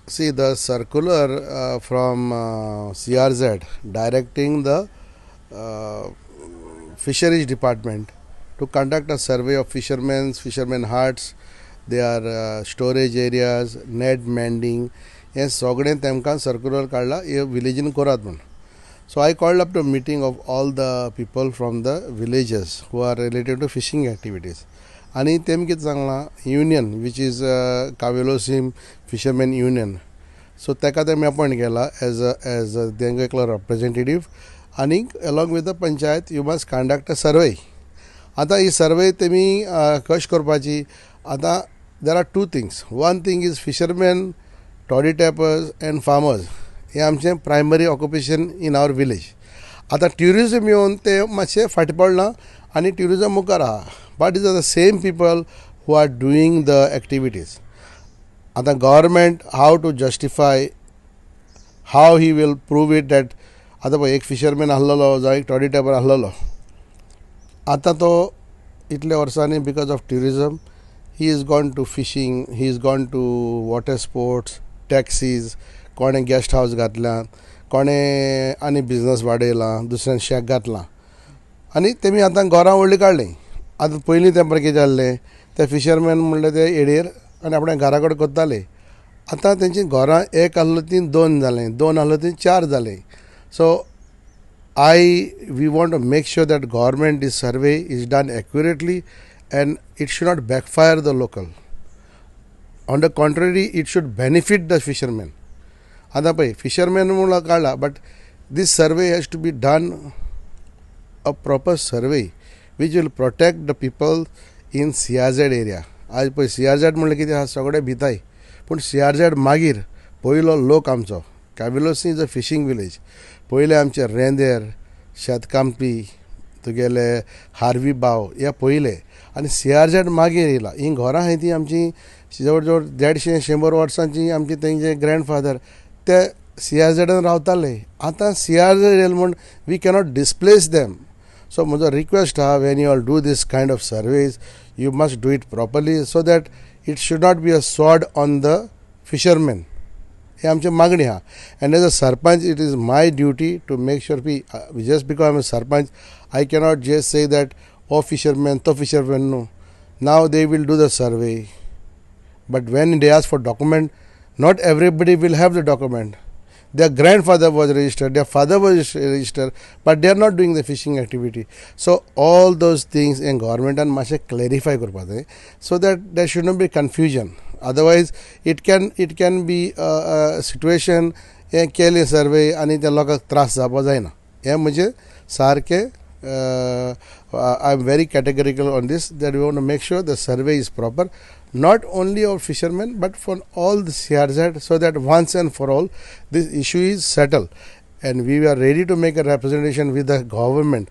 See the circular from CRZ directing the uh, fisheries department to conduct a survey of fishermen huts, their storage areas, net mending. हे सगळें तेमकां circular काडला हे विलेजीन करात म्हूण. So I called up to a meeting of all the people from the villages who are related to fishing activities. आणि तेम कितें सांगलां union which is Cavelossim fisherman union. So ताका तेमी अपॉयंट केला एज तेंका एकलो रिप्रेझेंटेटिव्ह आनी along with the panchayat you must conduct a survey. आतां ही सर्वे तेमी कशी करपाची. आतां there are two things. One thing is fisherman, toddy tappers and farmers हे आमचें primary occupation in our village. आतां ट्युरिजम येवन ते मातशें फाटीं पडलां आनी ट्युरिजम मुखार आहा, but is are the same people who are doing the activities. आतां government how to justify, how he will prove it that. आतां पळय एक फिशरमॅन आसलेलो जावं एक टॉडी टॅपर आसलेलो, आतां तो इतल्या वर्सांनी because of tourism he is gone to fishing, he is gone to water sports, taxis, कोणें गेस्ट हावस घातल्यात, कोणें आनी बिजनस वाडयलां, दुसऱ्यान शेक घातलां आनी तेमी आतां घरां व्हडलीं काडलीं. आतां पयलीं तेंपार कितें जाल्लें, ते फिशरमॅन म्हणलें ते येडेर आनी आपणें घरा कडेन कोत्ताले. आतां तेंचीं घरां एक आहलो तीं दोन जालें, दोन आहलो तीं चार जालें. So we want to make sure that government this survey is done accurately and it should not backfire the local. On the contrary, it should benefit the fishermen. आता पळय फिशरमॅन म्हणून काडला, but this survey has to be done a proper survey which will protect the people in CRZ area. आज पळय CRZ म्हणलें कितें आहा, सगळे भिताय, पूण CRZ मागीर पयलो लोक आमचो कावेलोसी इज अ फिशींग विलेज. पयले आमचे रेंदेर, शेतकामती, तुगेले हार्वी बाव हे पयले आनी CRZ मागीर येयला. ही घरां आहाय ती आमची जवळ जवळ 150-100 वर्सांची आमची तेंचे ग्रँडफादर ते CRZान रावताले. आतां CRZ येयले म्हूण we cannot displace them. So म्हजो रिक्वेस्ट आहा, when you all do this kind of surveys you must do it properly so that it should not be a sod on the fisherman. हे आमची मागणी आहा. And as a sarpanch it is my duty to make sure just because I am a sarpanch I cannot just say that ओ fisherman तो fisherman न्हू. नाव दे will do the survey, but when they ask for document, not everybody will have the document. Their grandfather was registered, their father was registered, but they are not doing the fishing activity. So all those things in government and must clarify करपाचे so that there should not be confusion. Otherwise it can be a situation हे केले सर्वे आणि त्या लोकांक त्रास जावपा जायना. हे म्हणजे सारके I am very categorical on this, that we want to make sure the survey is proper, not only of fishermen but for all the CRZ, so that once and for all this issue is settled and we are ready to make a representation with the government.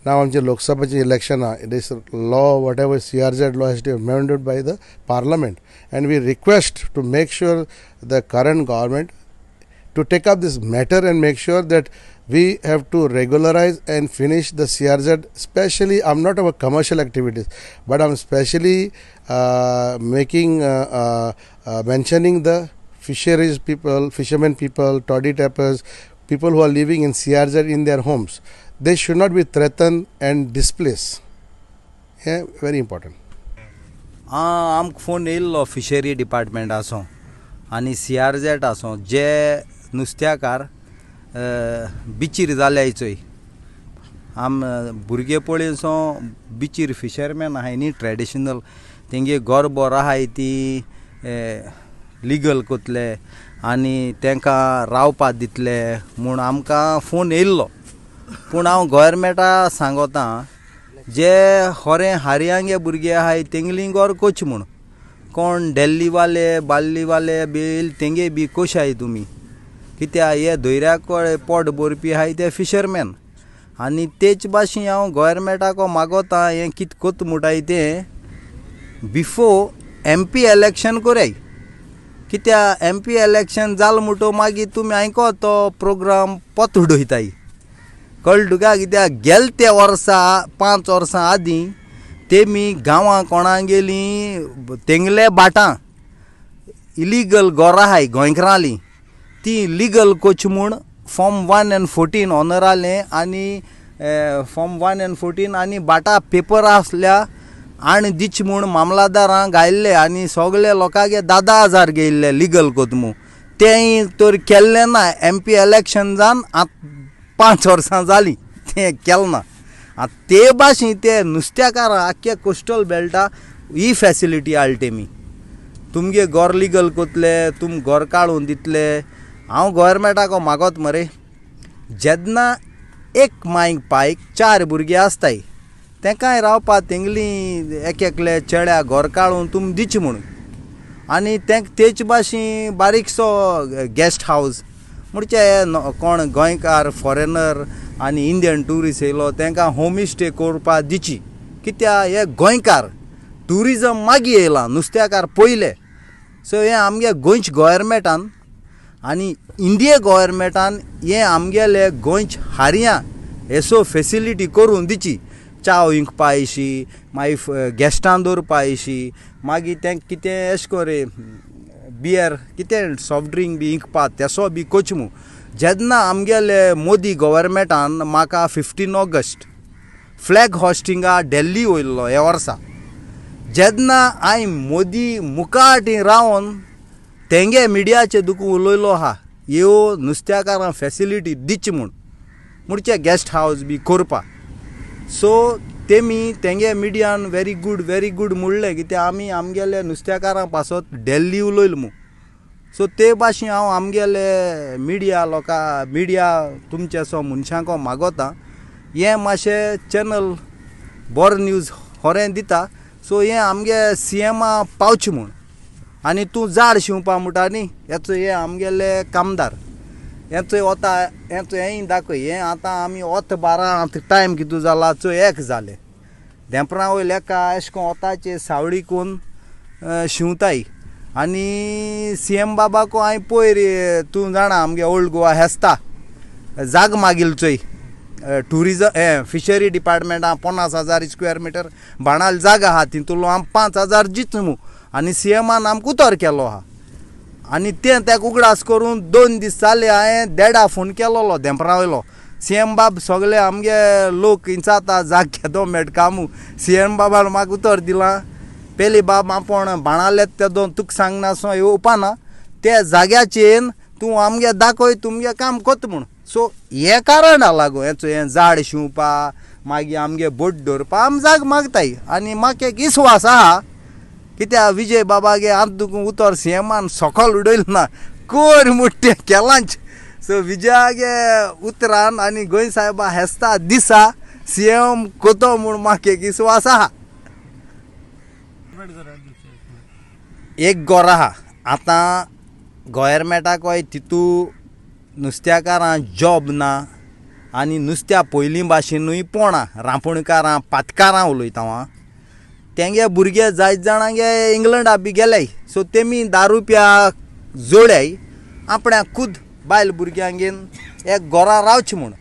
Now आमचे लोकसभाचे election this law, whatever CRZ law has to be amended by the parliament, and we request to make sure the current government to take up this matter and make sure that we have to regularize and finish the CRZ. Especially, I'm not about commercial activities, but I'm especially mentioning the fisheries people, fishermen people, toddy tappers, people who are living in CRZ in their homes. They should not be threatened and displaced. Yeah, very important. आमकां phone येयल्लो fishery department आसूं आनी CRZ आसूं जे नुस्त्याकार बिचीर जाल्याय चोय. भुरगे पळयसो बिचीर fisherman आहाय न्ही ट्रेडिशनल, तेंगे घर बोर आहाय ती लिगल कोतले आनी तांकां रावपा दितले म्हूण आमकां फोन येयल्लो. पूण हांव गोवोरमेंटा सांगोता जे खोरे हारयांगे भुरगे आहाय तेंगली घर कोच म्हूण. कोण डेल्लीवाले बाल्लीवाले बील तेंगे बी कोशाय तुमी, कित्या हे धोयऱ्याक पोट भरपी आहाय ते फिशरमॅन. आनी तेच भाशेन हांव गोवोरमेंटाक मागोता हें कितें कोत्ता म्हुटाय तें बिफोर MP इलेक्शन कोराय. कित्या MP इलेक्शन जालें म्हणटो मागीर तुमी आयको तो प्रोग्राम पोत उडयताय. कळ्ळें तुका, कित्याक गेल त्या वर्सा 5 वर्सां आदीं तेमी गांवां कोणा गेलीं तेंगले बाटां इलिगल गोरा आहाय गोंयकाराली ती लिगल कोच म्हूण फॉर्म 1 and 14 ऑनरालें आनी फॉर्म 1 and 14 आनी बाटा पेपर आसल्या आनी दिच म्हूण मामलादारांक गायल्ले आनी सगळे लोकांगे 10,000 गेल्ले लिगल कोतमू तेंय तर केल्लें ना MP इलेक्शन जावन 5 वर्सां जालीं तें केलें ना ते भाशेन ते नुस्त्याकारां आख्ख्या कोस्टल बेल्टा ही फॅसिलिटी हाडली तेमी तुमगे गोर लिगल कोतले तुम गोर काडून दितले हांव गोवोरमेंटाको मागोत मरे जेन्ना एक मांयक पायक 4 भुरगे आसताय तेंकाय रावपा तेंगली एकले चेड्या गोर काडून तुम दिच म्हणून आनी तेच भाशेन बारीकसो गेस्ट हावस म्हणजे कोण गोंयकार फॉरेनर आनी इंडियन ट्युरिस्ट येयलो तेंकां होम स्टे करपा दिची कित्या हे गोंयकार ट्युरिजम मागीर येयलां नुस्त्याकार पयले सो हें आमगे गोंयच गोवोरमेंटान आनी इंडिये गोवोरमेंटान हें आमगेले गोंयच हारयां एसो फेसिलिटी करून दिची चाव इंकपा येशी मागीर गेस्टां दवरपा येशी मागीर तेंक कितें एश कोरे बियर कितें सॉफ्ट ड्रिंक बी इंकपा तेसो बी कोचमू जेन्ना आमगेले मोदी गोवोरमेंटान म्हाका 15 ऑगस्ट फ्लॅग हॉस्टिंगा दिल्ली वयल्लो ह्या वर्सा जेन्ना हांवें मोदी मुखाटी रावन तेंगे मिडियाचे दुखू उलयलो आहा ह्यो नुस्त्याकारां फॅसिलिटी दिच म्हूण म्हणचे गेस्ट हावस बी करपा सो तेमी तेंगे मिडियान वेरी गूड म्हणलें कित्याक आमी आमगेले नुस्त्याकारां पासत दिल्ली उलयलो मू सो ते भाशेन हांव आमगेले मिडिया तुमचे सो मनशांको मागोता हें मातशें चॅनल बरो न्यूज होरें दिता सो हें आमगे CMा पावचें म्हूण आनी तूं झाड शिंवपा म्हणटा न्ही हेचो हे आमगेले कामदार हेचो वता हेचो हेंय दाखय हें आतां आमी 12 टायम कितू जाला 1 जालें धेंपरा वयले एका एश कोन्न वताचे सावळी कोन्न शिंवताय आनी CM बाबाको हांवें पयर तूं जाणा आमगे ओल्ड गोवा हेस्ता जाग मागिल चोय ट्युरिजम फिशरी डिपार्टमेंटान 50,000 स्क्वेअर मिटर बाणाल जागा आहा तितूंतलो आम 5,000 जितमू आनी CMान आमकां उतर केलो आहा आनी तें तेका उगडास करून 2 दीस जाले हांवें देडा फोन केलोलो धेंपरा वयलो CM बाब सगळे आमगे लोक इंचाता जाग घेतो मेटकामू CM बाबान म्हाका उतर दिलां पयली बाब आपूण बाणालेत ते दोन तुका सांगना सो येवपाना ते जाग्याचेर तूं आमगे दाखय तुमगे काम कोत म्हूण सो हे कारण लागून हें झाड शिंवपा मागीर आमगे बोट दवरपा आमी जाग मागताय आनी म्हाका एक विस्वास आहा कित्याक विजय बाबागे आतां तुका उतर CMान सकल उडयलें ना कोर मुट्टे केलांच सो विजयागे उतरान आनी गोंय साहेबा हेस्ता दिसा CM कोतो म्हूण म्हाका एक विस्वास आहा एक गोर आहा आतां गोवोरमेंटाकोय तितू नुस्त्याकारां जॉब ना आनी नुस्त्या पयलीं भाशेनूय पोणा रांपणकारां पातकारां उलयता हांव तेंगे भुरगे जायत जाणांगे इंग्लंडा बी गेले सो तेमी 10 रुपया जोड्याय आपणाक खूद बायल भुरग्यांगेन एक गोरा रावचें म्हूण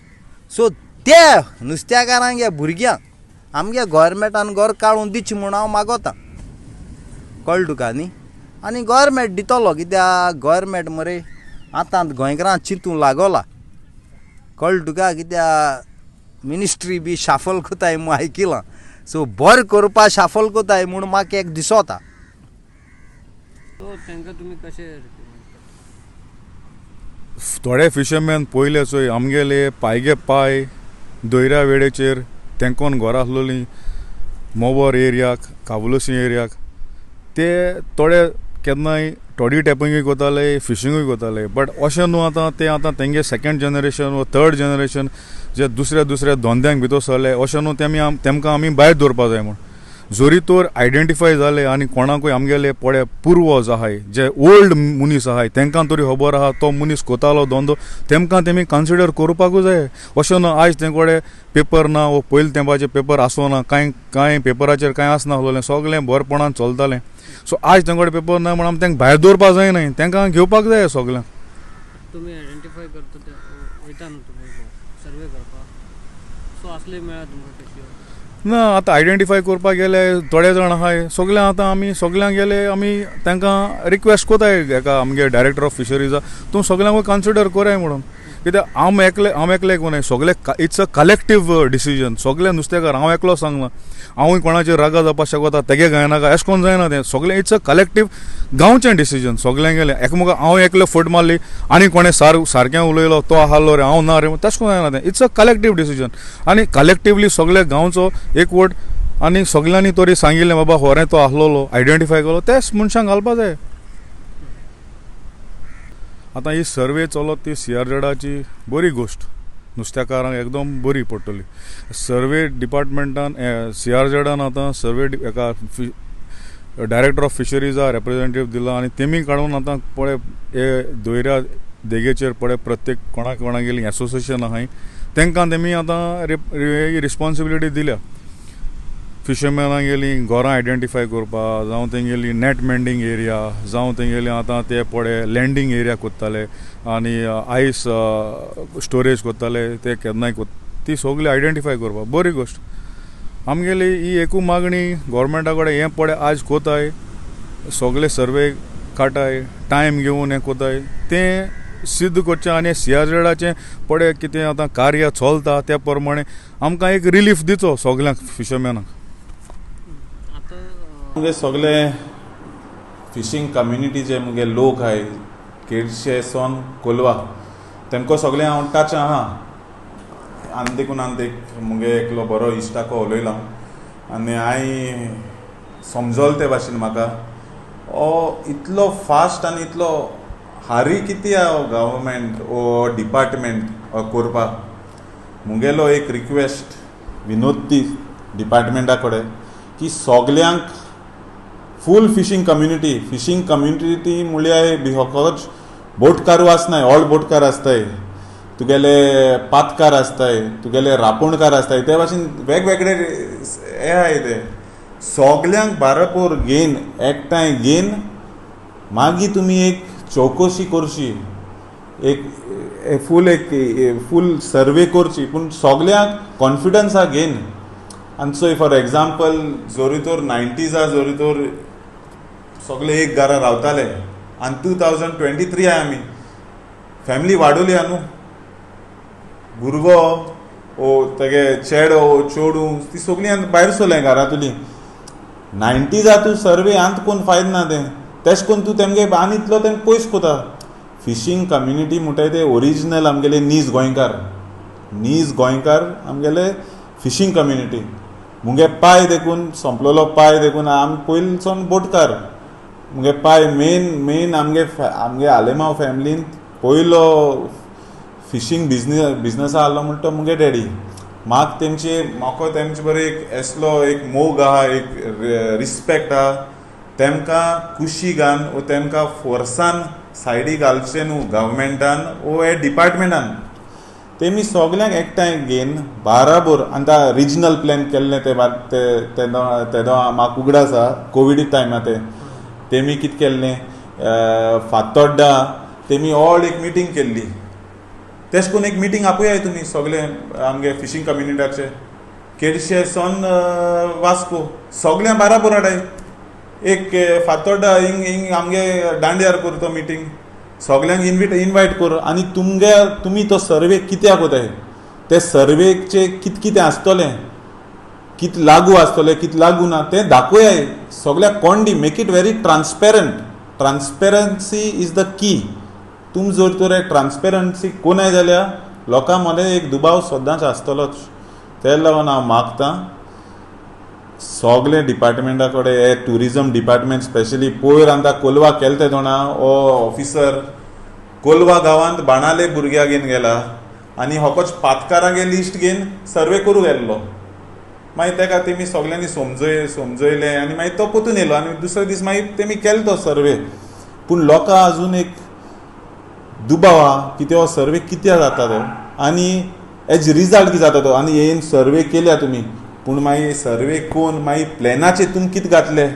सो ते नुस्त्याकारांगे भुरग्यांक आमगे गोवोरमेंटान गोर काडून दिचें म्हूण हांव मागोतां कळ्ळें तुका न्ही आनी गोवोरमेंट दितलो कित्याक गोवोरमेंट मरे आतां गोंयकारां चिंतूंक लागोला कळ्ळें तुका कित्याक मिनिस्ट्री बी शाफल कोताय म्हूण आयकिलां सो बरें करपा शाफल कोताय म्हूण म्हाका एक दिसोता तांकां तुमी कशें थोडे फिशरमॅन पयले चोय आमगेले पायगे पाय दोयऱ्या वेळेचेर तेंकोन घरां आसलोलीं मोवर एरियाक काबुलोसी एरियाक ते थोडे केन्नाय टॉडी टॅपिंगूय कोताले फिशींगूय कोताले बट अशें न्हू आतां तेंगे 2nd जनरेशन वा 3rd जनरेशन जे दुसऱ्या धंद्यांक भितर सरले अशें न्हू तेमकां आमी भायर दवरपा जाय म्हूण जोरी तर आयडेंटिफाय जाले आनी कोणाकूय आमगेले पडे पुर्वज आहाय जे ओल्ड मनीस आहाय तेंकां तरी खबर आहा तो मनीस कोतालो धंदो तेमकां तेमी कन्सिडर करपाकूच जाय अशें न्हू आयज तेंकोडे पेपर ना वो पयले तेंपाचे पेपर आसोना कांय पेपराचेर कांय आसना आसलोलें सगळें बरेपणान चलतालें सो आयज तेंकोडे पेपर ना म्हण आमी तेंकां भायर दवरपा जायनाय तेंकां घेवपाक जाय सगळ्यांक तुमी आयडेंटिफाय करता ते वयता न्हू तुमी सर्वे करपाक सो असले मेळ्ळा तुमकां ना आतां आयडेंटिफाय करपाक गेले थोडे जाण आहाय सगळ्यांक आतां आमी सगळ्यांक गेले आमी तांकां रिक्वेस्ट कोताय हेका आमगे डायरेक्टर ऑफ फिशरीजा तूं सगळ्यांक कन्सिडर कराय म्हणून कित्याक हांव एकले कोनाय सगळे इट्स अ कलेक्टीव डिसिजन सगळे नुस्तेकार हांव एकलो सांगना हांवूय कोणाचेर रागा जावपाक शकता तेगे गायनाका अशें कोन्न जायना तें सगळें इट्स अ कलेक्टीव गांवचें डिसिजन सगळ्यांक गेलें एकामेकाक हांव एकलो फट मारली आनी कोणें सारकें उलयलो तो आहालो रे हांव ना रे तशें कोन्न जायना तें इट्स अ कलेक्टीव डिसिजन आनी कलेक्टिवली सगळे गांवचो एकवट आनी सगळ्यांनी तरी सांगिल्लें बाबा होरें तो आसलोलो आयडेंटिफाय केलो तेच मनशांक घालपा जाय. आतां ही सर्वे चलत ती CRZची बरी गोश्ट नुस्तेकारांक एकदम बरी पडटली. सर्वे डिपार्टमेंटान CRZन आतां सर्वे हेका डायरेक्टर ऑफ फिशरीजा रिप्रेझेंटेटिव्ह दिला आनी तेमी काडून आतां पळय हे दोयऱ्या देगेचेर पळय प्रत्येक कोणाक गेली एसोसिएशन आहाय तांकां तेमी आतां रिस्पॉन्सिबिलिटी दिल्या. फिशरमॅनाक गेली घरां आयडेंटिफाय करपा जावं तेंगेली नॅट मेंडींग एरिया जावं तेंगेली आतां ते पळय लँडींग एरिया कोत्ताले आनी आयस स्टोरेज कोत्ताले ते केन्नाय ती सगळी आयडेंटिफाय करपा बरी गोश्ट. आमगेली ही एकू मागणी गव्हर्मेंटा कडेन हें पळय आज कोताय सगळे सर्वे काटाय टायम घेवन हें कोताय तें सिद्ध करचें आनी CRZचें पळय कितें आतां कार्य चलता त्या प्रमाणे आमकां एक रिलीफ दिचो सगळ्यांक फिशरमॅनाक. मुगे सगळे फिशींग कम्युनिटीचे मुगे लोक आहाय केडशे सोन कोलवा तेमको सगळे हांव टच आहा आनी देखून मुगे एकलो बरो इश्टाको उलयलो आनी हांवें समजोल ते भाशेन म्हाका इतलो फास्ट आनी इतलो हारी कितें आहा गव्हर्मेंट ओ डिपार्टमेंट करपाक. मुगेलो एक रिक्वेस्ट विनोदी डिपार्टमेंटा कडेन की सगल्यांक फूल फिशींग कम्युनिटी म्हळ्यार बिहोकोच बोटकारू आसनाय ओल्ड बोटकार आसताय तुगेले पातकार आसताय तुगेले रापोणकार आसताय ते भाशेन वेगवेगळे हे आहाय ते सगल्यांक बारापोर घेवन एकठांय घेवन मागीर तुमी एक चौकशी करची एक फूल सर्वे करची पूण सगल्यांक कॉन्फिडन्सा घेवन. आनी सो फॉर एग्जाम्पल जोरी तोर 90s जोरी तोर सगळे एक घरा रावताले आनी 2023 आमी फॅमिली वाडोवली आहा न्हू भुरगो ओ तेगे चेडो चोडू ती सगळीं भायर सरलें घरांतली 90s तूं सर्वे आंत कोण फायद ना तें तेश कोन्न तूं तेमगे आनी इतलो तें पयस कोता. फिशींग कम्युनिटी म्हणटाय ते ओरिजिनल आमगेले नीज गोंयकार आमगेले फिशींग कम्युनिटी. मुगे पाय देखून संपलोलो पाय देखून आमी पयलींसून बोटकार मुगे पाय मेन आमगे आलेमांव फॅमिलीन पयलो फिशींग बिजनस आहलो म्हणटा तो मुगे डॅडी. म्हाका तेमचे बरें एक असलो एक मोग आहा एक रिस्पेक्ट आहा तेमकां कुशी घान वो तेमकां फोर्सान सायडी घालचें न्हू गव्हर्मेंटान वो हे डिपार्टमेंटान तेमी सगल्यांक एकठांय घेवन बाराबोर आतां रिजनल प्लॅन केल्लें तेदो म्हाका उगड आसा कोविड टायमा तेमी कितें केल्लें फातोड्डा तेमी ऑल एक मिटींग केल्ली तेश कोन्न एक मिटींग आपुयाय तुमी सगळे आमगे फिशींग कम्युनिटाचे केडशे सोन वास्को सगळ्यां बाराबोर हाडाय एक फातोड्डा हिंग आमगे दांड्यार कर तो मिटींग सगळ्यांक इनवायट कर आनी तुमी तो सर्वे कित्याक कोताय ते सर्वेचे कितें आसतलें कितें लागू आसतलें कितें लागू ना तें दाखोवयाय सगळ्याक कोण दी make it very transparency is the key. तुम जर तर ट्रान्सपेरन्सी कोनाय जाल्यार लोकां मदें एक दुबाव सदांच आसतलोच. ते लागून हांव मागतां सगळे डिपार्टमेंटा कडेन हे ट्युरिजम डिपार्टमेंट स्पेशली पयर आतां कोलवा केलें ते जाणा हो ऑफिसर कोलवा गांवांत बाणाले भुरग्यां घेवन गेला आनी होकोच पातकारांगे लिस्ट घेवन सर्वे करूं गेल्लो. मागीर तेका तेमी सगळ्यांनी समजयलें आनी मागीर तो पोतून येयलो आनी दुसरे दीस मागीर तेमी केलो तो सर्वे. पूण लोकां आजून एक दुबाव आहा की हो सर्वे कित्याक जाता तो आनी हेज रिजल्ट कितें जाता तो आनी येवन सर्वे केल्या तुमी पूण मागीर सर्वे कोन्न मागीर प्लॅनाचेर तुमी कितें घातलें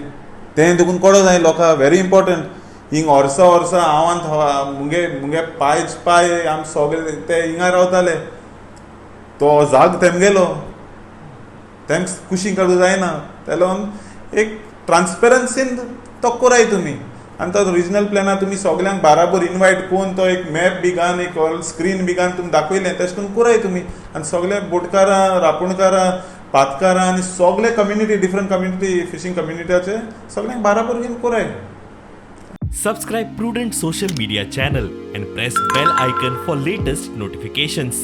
तें देखून कळो जाय लोकांक व्हेरी इम्पॉर्टंट. हिंग वर्सा हांव मुगे पाय आम सगळे ते हिंगा रावताले तो जाग तेमगेलो तेंक कुशींग काडूं जायना त्या लागून एक ट्रान्सपेरन्सीन तो कोराय तुमी आनी तो रिजनल प्लॅनार तुमी सगल्यांक बाराबर इनवायट कोरून तो एक मॅप बी घालून एक स्क्रीन बी घालून तुमी दाखयलें तशें करून कोराय तुमी आनी सगळे बोटकारां रापणकारां पातकारां आनी सगळे कम्युनिटी डिफरंट कम्युनिटी फिशींग कम्युनिटीचे सगळ्यांक बाराबर घेवन कोराय. Subscribe Prudent social media channel and press bell icon for latest notifications.